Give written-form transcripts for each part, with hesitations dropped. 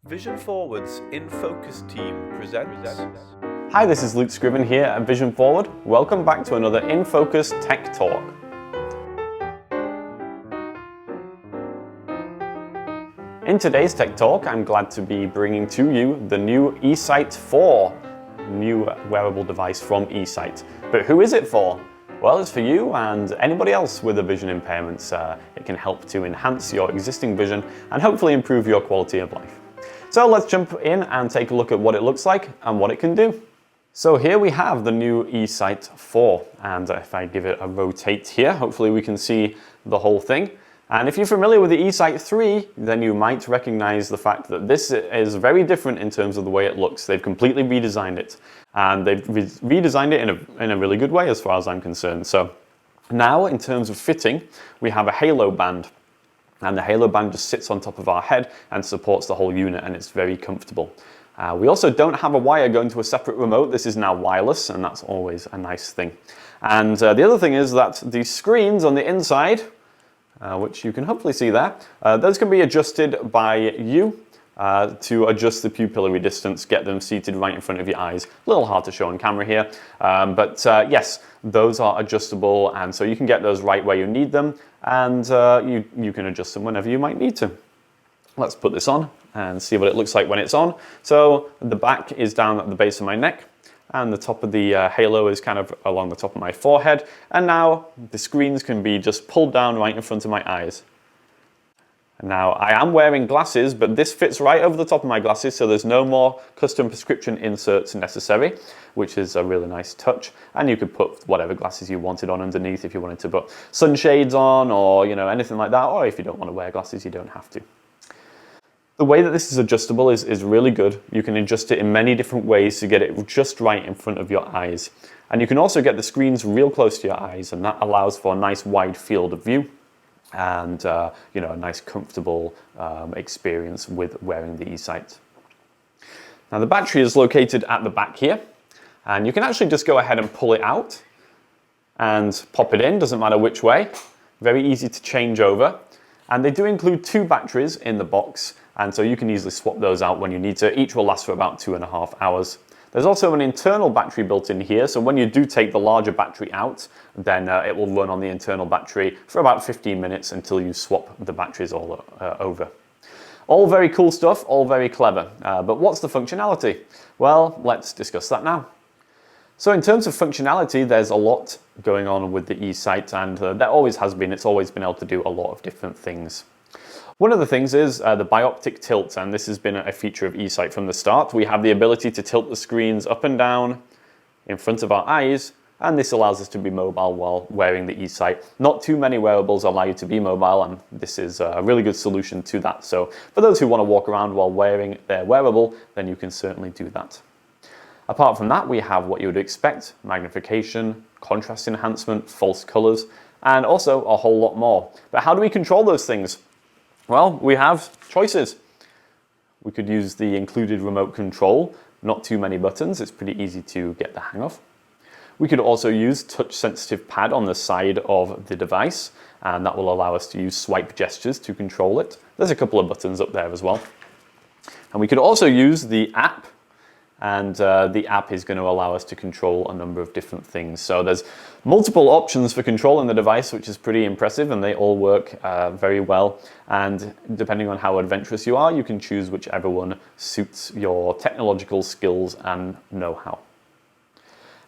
Vision Forward's In Focus team presents. Hi, this is Luke Scriven here at Vision Forward. Welcome back to another In Focus Tech Talk. In today's Tech Talk, I'm glad to be bringing to you the new eSight 4, new wearable device from eSight. But who is it for? Well, it's for you and anybody else with a vision impairment. It can help to enhance your existing vision and hopefully improve your quality of life. So let's jump in and take a look at what it looks like and what it can do. So here we have the new eSight 4, and if I give it a rotate here, hopefully we can see the whole thing. And if you're familiar with the eSight 3, then you might recognize the fact that this is very different in terms of the way it looks. They've completely redesigned it, and they've redesigned it in a really good way as far as I'm concerned. So now in terms of fitting, we have a halo band. And the halo band just sits on top of our head and supports the whole unit, and it's very comfortable. We also don't have a wire going to a separate remote. This is now wireless, and that's always a nice thing. And the other thing is that the screens on the inside, which you can hopefully see there, those can be adjusted by you to adjust the pupillary distance, get them seated right in front of your eyes. A little hard to show on camera here, but yes, those are adjustable, and so you can get those right where you need them, and you can adjust them whenever you might need to. Let's put this on and see what it looks like when it's on. So the back is down at the base of my neck, and the top of the halo is kind of along the top of my forehead, and now the screens can be just pulled down right in front of my eyes. Now, I am wearing glasses, but this fits right over the top of my glasses, so there's no more custom prescription inserts necessary, which is a really nice touch. And you could put whatever glasses you wanted on underneath if you wanted to put sunshades on, or anything like that, or if you don't want to wear glasses, you don't have to. The way that this is adjustable is really good. You can adjust it in many different ways to get it just right in front of your eyes. And you can also get the screens real close to your eyes, and that allows for a nice wide field of view and a nice comfortable experience with wearing the eSight. Now the battery is located at the back here, and you can actually just go ahead and pull it out and pop it in, doesn't matter which way. Very easy to change over, and they do include 2 batteries in the box, and so you can easily swap those out when you need to. Each will last for about 2.5 hours. There's also an internal battery built in here, so when you do take the larger battery out, then it will run on the internal battery for about 15 minutes until you swap the batteries all over. All very cool stuff, all very clever, but what's the functionality? Well, let's discuss that now. So in terms of functionality, there's a lot going on with the eSight, and there always has been. It's always been able to do a lot of different things. One of the things is the bioptic tilt, and this has been a feature of eSight from the start. We have the ability to tilt the screens up and down in front of our eyes, and this allows us to be mobile while wearing the eSight. Not too many wearables allow you to be mobile, and this is a really good solution to that. So for those who want to walk around while wearing their wearable, then you can certainly do that. Apart from that, we have what you would expect: magnification, contrast enhancement, false colors, and also a whole lot more. But how do we control those things? Well, we have choices. We could use the included remote control, not too many buttons, it's pretty easy to get the hang of. We could also use touch-sensitive pad on the side of the device, and that will allow us to use swipe gestures to control it. There's a couple of buttons up there as well. And we could also use the app, and the app is going to allow us to control a number of different things. So there's multiple options for controlling the device, which is pretty impressive, and they all work very well. And depending on how adventurous you are, you can choose whichever one suits your technological skills and know-how.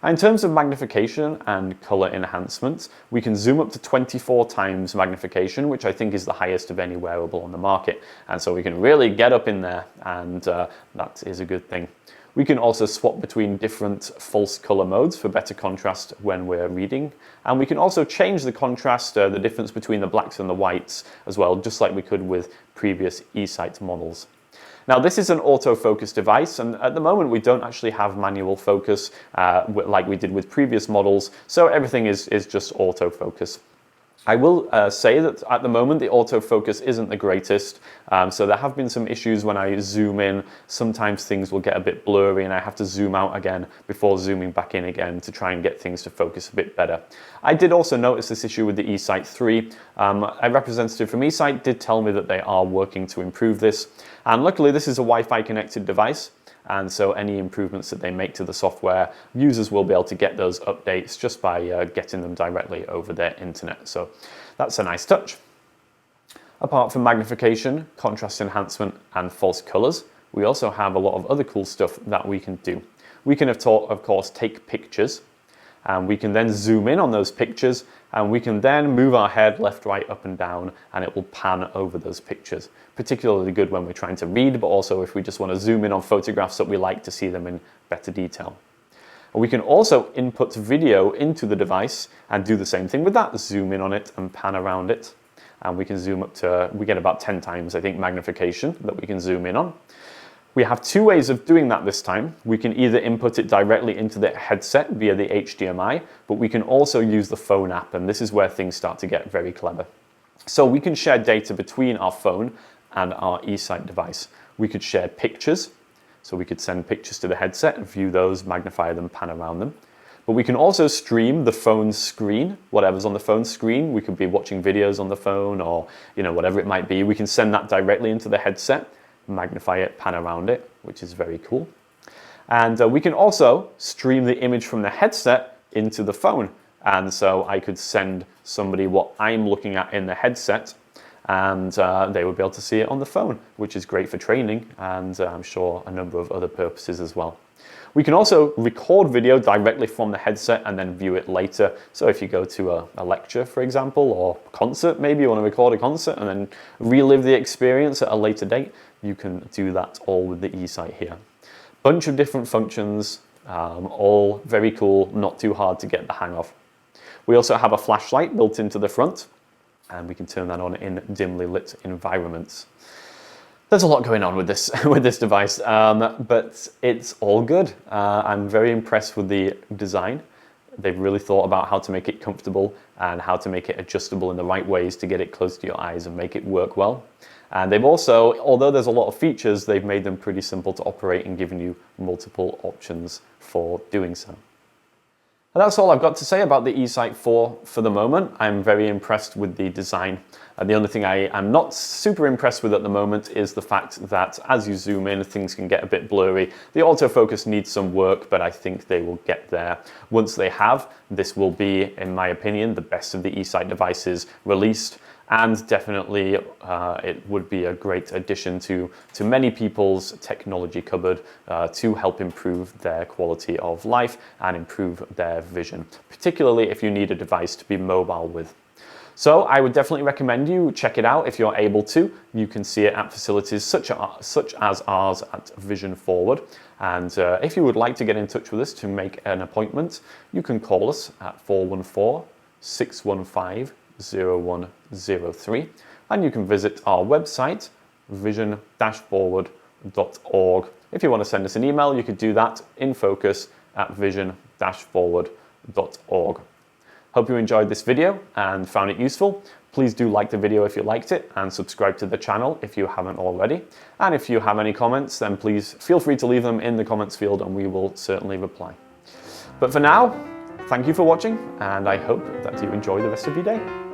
In terms of magnification and color enhancement, we can zoom up to 24 times magnification, which I think is the highest of any wearable on the market. And so we can really get up in there, and that is a good thing. We can also swap between different false color modes for better contrast when we're reading. And we can also change the contrast, the difference between the blacks and the whites as well, just like we could with previous eSight models. Now, this is an autofocus device, and at the moment we don't actually have manual focus like we did with previous models, so everything is just autofocus. I will say that at the moment the autofocus isn't the greatest, so there have been some issues when I zoom in. Sometimes things will get a bit blurry and I have to zoom out again before zooming back in again to try and get things to focus a bit better. I did also notice this issue with the eSight 3. A representative from eSight did tell me that they are working to improve this, and luckily this is a Wi-Fi connected device. And so any improvements that they make to the software, users will be able to get those updates just by getting them directly over their internet. So that's a nice touch. Apart from magnification, contrast enhancement, and false colors, we also have a lot of other cool stuff that we can do. We can, of course, take pictures, and we can then zoom in on those pictures, and we can then move our head left, right, up and down, and it will pan over those pictures. Particularly good when we're trying to read, but also if we just want to zoom in on photographs that we like to see them in better detail. And we can also input video into the device and do the same thing with that, zoom in on it and pan around it. And we can zoom up to, we get about 10 times, I think, magnification that we can zoom in on. We have two ways of doing that this time. We can either input it directly into the headset via the HDMI, but we can also use the phone app, and this is where things start to get very clever. So we can share data between our phone and our eSight device. We could share pictures, so we could send pictures to the headset, view those, magnify them, pan around them. But we can also stream the phone screen, whatever's on the phone screen. We could be watching videos on the phone or whatever it might be. We can send that directly into the headset, magnify it, pan around it, which is very cool. And we can also stream the image from the headset into the phone. And so I could send somebody what I'm looking at in the headset, and they would be able to see it on the phone, which is great for training and I'm sure a number of other purposes as well. We can also record video directly from the headset and then view it later. So if you go to a lecture, for example, or concert, maybe you want to record a concert and then relive the experience at a later date, you can do that all with the eSight here. Bunch of different functions, all very cool, not too hard to get the hang of. We also have a flashlight built into the front, and we can turn that on in dimly lit environments. There's a lot going on with this device, but it's all good. I'm very impressed with the design. They've really thought about how to make it comfortable and how to make it adjustable in the right ways to get it close to your eyes and make it work well. And they've also, although there's a lot of features, they've made them pretty simple to operate and given you multiple options for doing so. And that's all I've got to say about the eSight 4 for the moment. I'm very impressed with the design. The only thing I am not super impressed with at the moment is the fact that as you zoom in, things can get a bit blurry. The autofocus needs some work, but I think they will get there. Once they have, this will be, in my opinion, the best of the eSight devices released. And definitely it would be a great addition to many people's technology cupboard to help improve their quality of life and improve their vision, particularly if you need a device to be mobile with. So I would definitely recommend you check it out if you're able to. You can see it at facilities such as ours at Vision Forward. And if you would like to get in touch with us to make an appointment, you can call us at 414-615-0103, and you can visit our website, vision-forward.org. If you want to send us an email, you could do that in focus@vision-forward.org. Hope you enjoyed this video and found it useful. Please do like the video if you liked it and subscribe to the channel if you haven't already. And if you have any comments, then please feel free to leave them in the comments field and we will certainly reply. But for now, thank you for watching, and I hope that you enjoy the rest of your day.